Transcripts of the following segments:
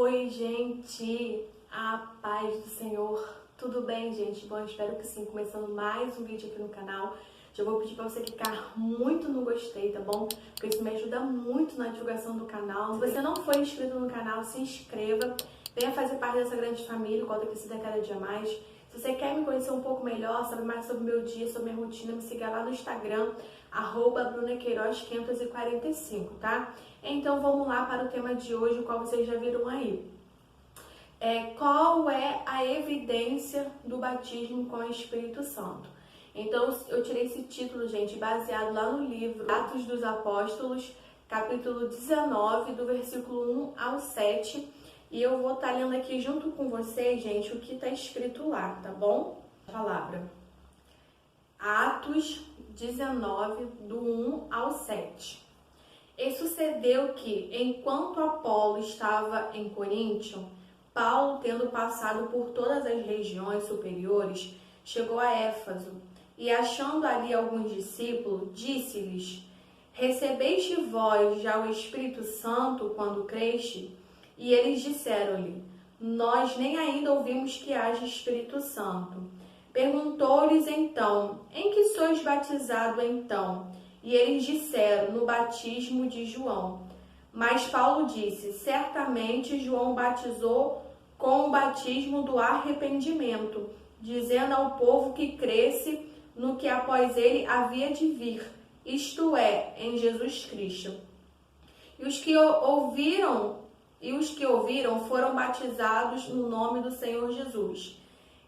Oi, gente! A paz do Senhor! Tudo bem, gente? Bom, espero que sim. Começando mais um vídeo aqui no canal. Já vou pedir para você clicar muito no gostei, tá bom? Porque isso me ajuda muito na divulgação do canal. Se você não for inscrito no canal, se inscreva. Venha fazer parte dessa grande família, qual crescida cada dia mais. Se você quer me conhecer um pouco melhor, saber mais sobre o meu dia, sobre minha rotina, me siga lá no Instagram, @brunaqueiroz545, tá? Então vamos lá para o tema de hoje, o qual vocês já viram aí. Qual é a evidência do batismo com o Espírito Santo? Então eu tirei esse título, gente, baseado lá no livro Atos dos Apóstolos, capítulo 19, do versículo 1 ao 7. E eu vou estar lendo aqui junto com vocês, gente, o que está escrito lá, tá bom? A palavra. Atos 19, do 1 ao 7. E sucedeu que, enquanto Apolo estava em Coríntio, Paulo, tendo passado por todas as regiões superiores, chegou a Éfaso, e achando ali alguns discípulos, disse-lhes: Recebeste vós já o Espírito Santo quando creste? E eles disseram-lhe: Nós nem ainda ouvimos que haja Espírito Santo. Perguntou-lhes então: Em que sois batizados então? E eles disseram: No batismo de João. Mas Paulo disse: Certamente João batizou com o batismo do arrependimento, dizendo ao povo que cresce no que após ele havia de vir, isto é, em Jesus Cristo. E os que ouviram foram batizados no nome do Senhor Jesus.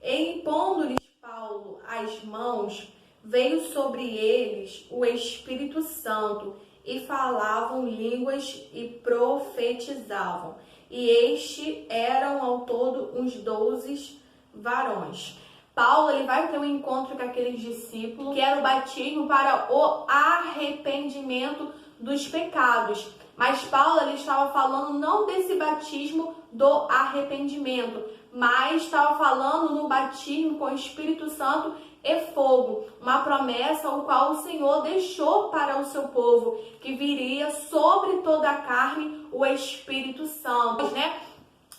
E impondo-lhes Paulo as mãos, veio sobre eles o Espírito Santo, e falavam línguas e profetizavam. E estes eram ao todo uns 12 varões. Paulo ele vai ter um encontro com aqueles discípulos, que era o batismo para o arrependimento dos pecados. Mas Paulo ele estava falando não desse batismo do arrependimento, mas estava falando no batismo com o Espírito Santo e fogo, uma promessa o qual o Senhor deixou para o seu povo, que viria sobre toda a carne o Espírito Santo, né?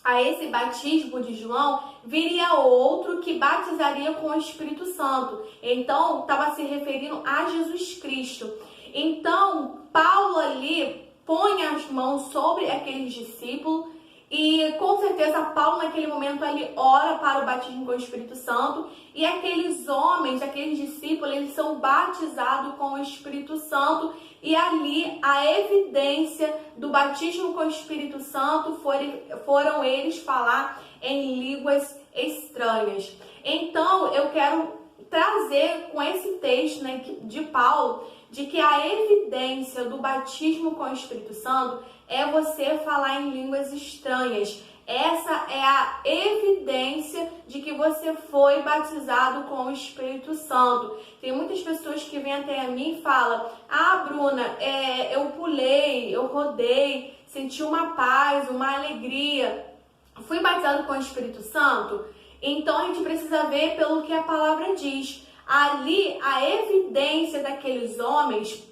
A esse batismo de João, viria outro que batizaria com o Espírito Santo. Então, estava se referindo a Jesus Cristo. Então, Paulo ali põe as mãos sobre aqueles discípulos e, com certeza, Paulo naquele momento ali ora para o batismo com o Espírito Santo e aqueles homens, aqueles discípulos, eles são batizados com o Espírito Santo e ali a evidência do batismo com o Espírito Santo foram eles falar em línguas estranhas. Então, eu quero trazer com esse texto, né, de Paulo, de que a evidência do batismo com o Espírito Santo é você falar em línguas estranhas. Essa é a evidência de que você foi batizado com o Espírito Santo. Tem muitas pessoas que vêm até a mim e falam: Ah, Bruna, eu pulei, eu rodei, senti uma paz, uma alegria. Fui batizado com o Espírito Santo? Então a gente precisa ver pelo que a palavra diz. Ali, a evidência daqueles homens,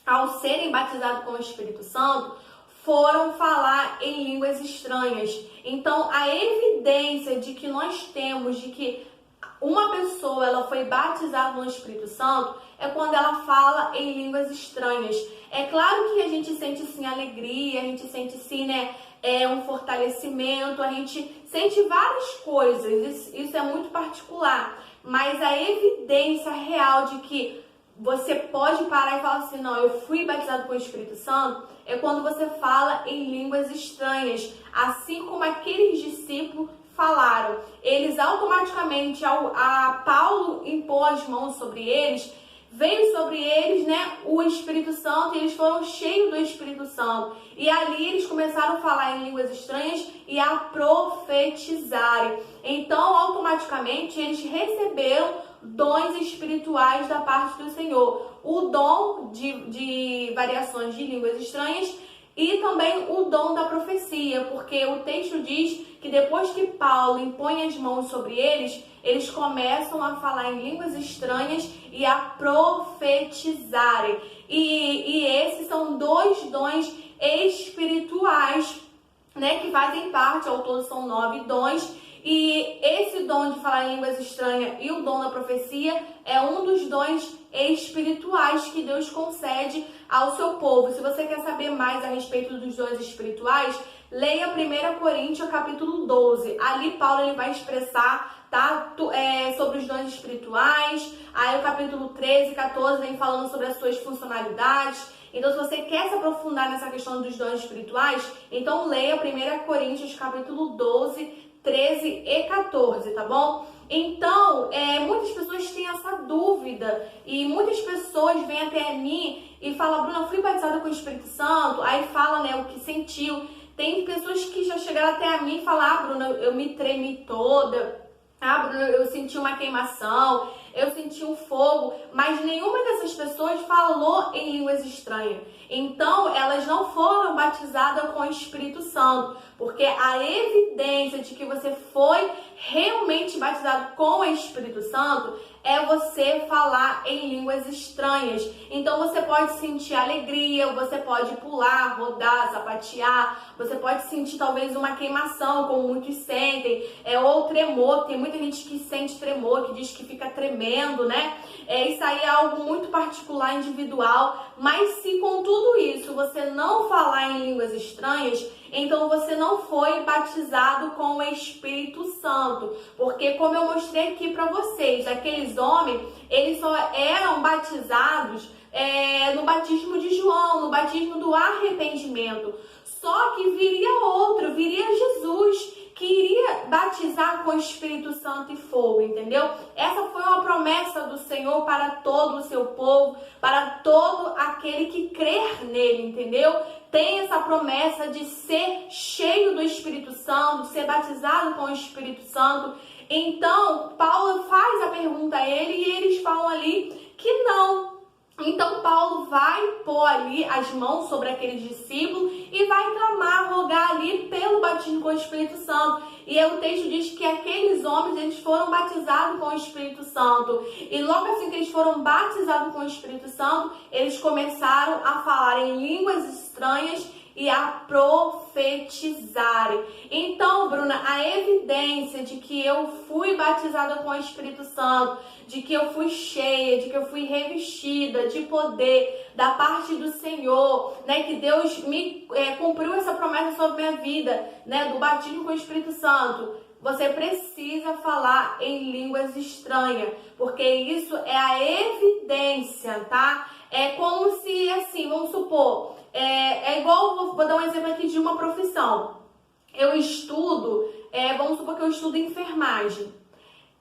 ao serem batizados com o Espírito Santo, foram falar em línguas estranhas. Então, a evidência de que nós temos de que uma pessoa ela foi batizada no Espírito Santo é quando ela fala em línguas estranhas. É claro que a gente sente sim alegria, a gente sente sim, né, um fortalecimento, a gente sente várias coisas, isso é muito particular. Mas a evidência real de que você pode parar e falar assim: não, eu fui batizado com o Espírito Santo, é quando você fala em línguas estranhas, assim como aqueles discípulos falaram. Eles automaticamente, a Paulo impor as mãos sobre eles, veio sobre eles, né, o Espírito Santo, e eles foram cheios do Espírito Santo. E ali eles começaram a falar em línguas estranhas e a profetizarem. Então, automaticamente, eles receberam dons espirituais da parte do Senhor. O dom de variações de línguas estranhas e também o dom da profecia, porque o texto diz que depois que Paulo impõe as mãos sobre eles, eles começam a falar em línguas estranhas e a profetizarem. E esses são dois dons espirituais né, que fazem parte, ao todo são 9 dons, e esse dom de falar em línguas estranhas e o dom da profecia é um dos dons espirituais que Deus concede ao seu povo. Se você quer saber mais a respeito dos dons espirituais, leia 1 Coríntios capítulo 12. Ali Paulo ele vai expressar, tá, sobre os dons espirituais. Aí o capítulo 13 e 14 vem falando sobre as suas funcionalidades. Então, se você quer se aprofundar nessa questão dos dons espirituais, então leia 1 Coríntios capítulo 12, 13 e 14, tá bom? Então, muitas pessoas têm essa dúvida e muitas pessoas vêm até mim e falam: Bruna, eu fui batizada com o Espírito Santo, aí fala, né, o que sentiu. Tem pessoas que já chegaram até a mim e falam: ah, Bruna, eu me tremi toda, ah, Bruna, eu senti uma queimação, eu senti um fogo, mas nenhuma dessas pessoas falou em línguas estranhas. Então, elas não foram batizadas com o Espírito Santo, porque a evidência de que você foi realmente batizado com o Espírito Santo é você falar em línguas estranhas. Então, você pode sentir alegria, você pode pular, rodar, sapatear, você pode sentir talvez uma queimação, como muitos sentem, ou tremor. Tem muita gente que sente tremor, que diz que fica tremendo, né? Isso aí é algo muito particular, individual, mas se com tudo isso você não falar em línguas estranhas, então você não foi batizado com o Espírito Santo, porque como eu mostrei aqui para vocês, aqueles homens, eles só eram batizados no batismo de João, no batismo do arrependimento. Só que viria Jesus, que iria batizar com o Espírito Santo e fogo, entendeu? Essa foi uma promessa do Senhor para todo o seu povo, para todo aquele que crer nele, entendeu? Tem essa promessa de ser cheio do Espírito Santo, de ser batizado com o Espírito Santo. Então, Paulo faz a pergunta a ele e eles falam ali que não. Então, Paulo vai pôr ali as mãos sobre aqueles discípulos e vai clamar, rogar ali pelo batismo com o Espírito Santo. E aí o texto diz que aqueles homens, eles foram batizados com o Espírito Santo. E logo assim que eles foram batizados com o Espírito Santo, eles começaram a falar em línguas estranhas e a profetizarem. Então, Bruna, a evidência de que eu fui batizada com o Espírito Santo, de que eu fui cheia, de que eu fui revestida de poder da parte do Senhor, né, que Deus me cumpriu essa promessa sobre a minha vida, né, do batismo com o Espírito Santo. Você precisa falar em línguas estranhas, porque isso é a evidência, tá? É como se, assim, vamos supor, é igual, vou dar um exemplo aqui de uma profissão. Eu estudo, vamos supor que eu estudo enfermagem.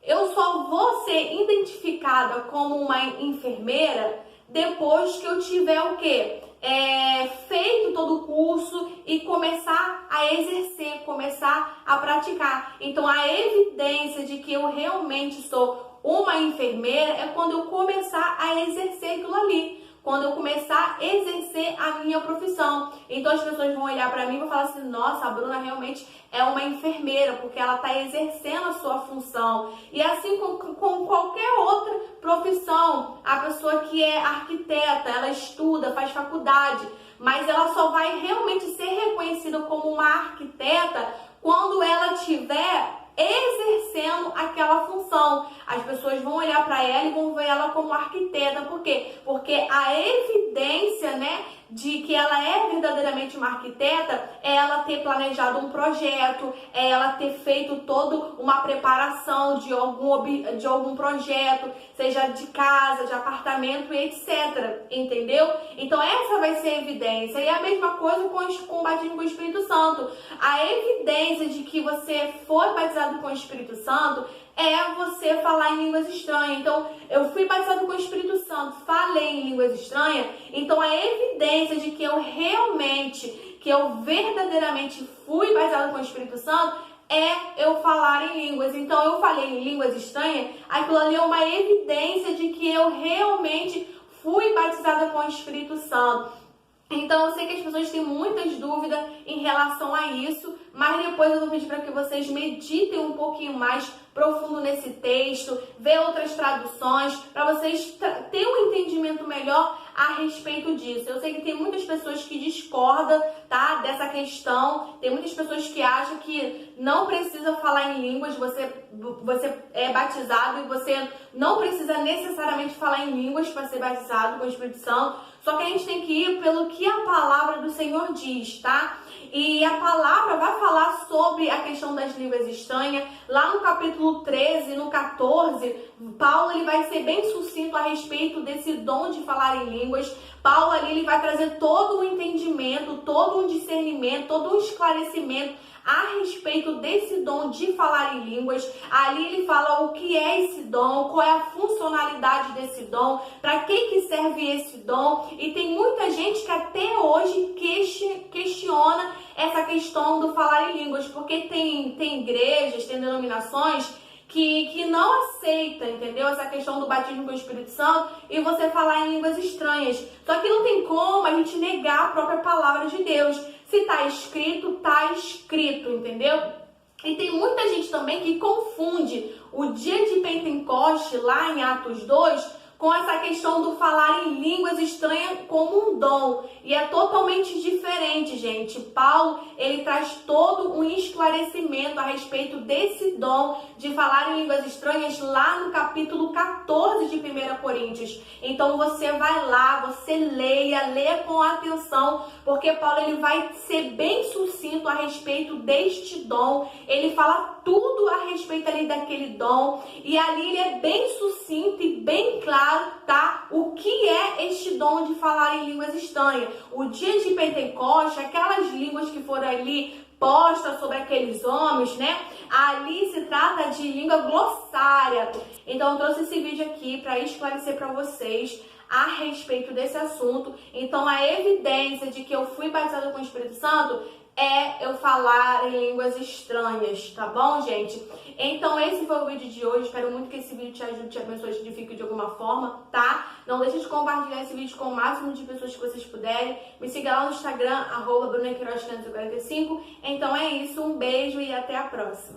Eu só vou ser identificada como uma enfermeira depois que eu tiver o quê? Feito todo o curso e começar a exercer, começar a praticar. Então, a evidência de que eu realmente sou uma enfermeira é quando eu começar a exercer aquilo ali. Quando eu começar a exercer a minha profissão. Então as pessoas vão olhar para mim e vão falar assim: nossa, a Bruna realmente é uma enfermeira, porque ela está exercendo a sua função. E assim com qualquer outra profissão, a pessoa que é arquiteta, ela estuda, faz faculdade, mas ela só vai realmente ser reconhecida como uma arquiteta quando ela tiver exercendo aquela função. As pessoas vão olhar para ela e vão ver ela como arquiteta. Por quê? Porque a evidência, né, de que ela é verdadeiramente uma arquiteta é ela ter planejado um projeto, é ela ter feito toda uma preparação de algum projeto, seja de casa, de apartamento e etc. Entendeu? Então essa vai ser a evidência. E a mesma coisa com o batismo com o Espírito Santo. A evidência de que você foi batizado com o Espírito Santo é você falar em línguas estranhas. Então, eu fui batizado com o Espírito Santo, falei em línguas estranhas. Então, a evidência de que eu verdadeiramente fui batizado com o Espírito Santo é eu falar em línguas. Então, eu falei em línguas estranhas, aquilo ali é uma evidência de que eu realmente fui batizada com o Espírito Santo. Então, eu sei que as pessoas têm muitas dúvidas em relação a isso, mas depois eu vou pedir para que vocês meditem um pouquinho mais profundo nesse texto, ver outras traduções, para vocês terem um entendimento melhor a respeito disso. Eu sei que tem muitas pessoas que discordam, tá, dessa questão. Tem muitas pessoas que acham que não precisa falar em línguas, você é batizado e você não precisa necessariamente falar em línguas para ser batizado com o Espírito Santo. Só que a gente tem que ir pelo que a palavra do Senhor diz, tá? E a palavra vai falar sobre a questão das línguas estranhas. Lá no capítulo 13, no 14, Paulo ele vai ser bem sucinto a respeito desse dom de falar em línguas. Paulo ali ele vai trazer todo um entendimento, todo um discernimento, todo um esclarecimento a respeito desse dom de falar em línguas. Ali ele fala o que é esse dom, qual é a funcionalidade desse dom, para que serve esse dom. E tem muita gente que até hoje questiona essa questão do falar em línguas, porque tem igrejas, tem denominações que não aceita, entendeu? Essa questão do batismo com o Espírito Santo e você falar em línguas estranhas. Só que não tem como a gente negar a própria palavra de Deus. Se tá escrito, entendeu? E tem muita gente também que confunde o dia de Pentecoste, lá em Atos 2, com essa questão do falar em línguas estranhas como um dom. E é totalmente diferente, gente. Paulo, ele traz todo um esclarecimento a respeito desse dom de falar em línguas estranhas lá no capítulo 14 de 1 Coríntios. Então você vai lá, você leia com atenção, porque Paulo ele vai ser bem sucinto a respeito deste dom. Ele fala tudo a respeito ali daquele dom. E ali ele é bem sucinto e bem claro, tá? O que é este dom de falar em línguas estranhas? O dia de Pentecoste, aquelas línguas que foram ali postas sobre aqueles homens, né? Ali se trata de língua glossária. Então eu trouxe esse vídeo aqui para esclarecer para vocês a respeito desse assunto. Então a evidência de que eu fui batizada com o Espírito Santo é eu falar em línguas estranhas, tá bom, gente? Então esse foi o vídeo de hoje. Espero muito que esse vídeo te ajude, te abençoe, te edifique de alguma forma, tá? Não deixe de compartilhar esse vídeo com o máximo de pessoas que vocês puderem. Me siga lá no Instagram, @BrunaQueiroz545. Então é isso, um beijo e até a próxima.